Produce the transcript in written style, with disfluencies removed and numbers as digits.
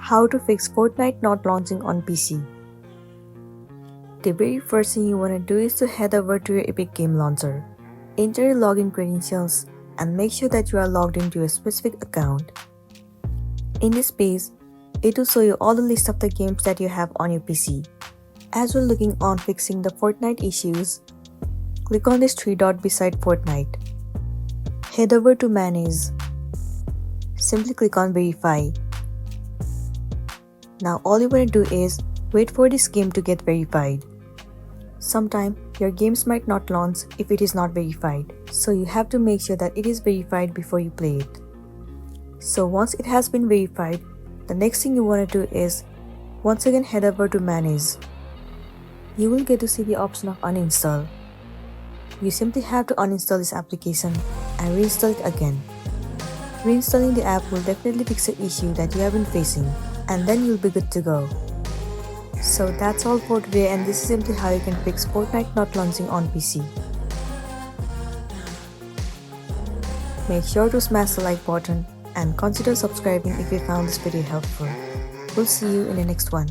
How to fix Fortnite not launching on PC. The very first thing you want to do is to head over to your Epic Game Launcher. Enter your login credentials and make sure that you are logged into a specific account. In this page, it will show you all the list of the games that you have on your PC. As we're looking on fixing the Fortnite issues, click on this three dot beside Fortnite. Head over to Manage. Simply click on Verify. Now all you want to do is wait for this game to get verified. Sometime your games might not launch if it is not verified, so you have to make sure that it is verified before you play it. So once it has been verified, the next thing you want to do is once again head over to Manage. You will get to see the option of uninstall. You simply have to uninstall this application and reinstall it again. Reinstalling the app will definitely fix the issue that you have been facing, and then you'll be good to go. So that's all for today, and this is simply how you can fix Fortnite not launching on PC. Make sure to smash the like button and consider subscribing if you found this video helpful. We'll see you in the next one.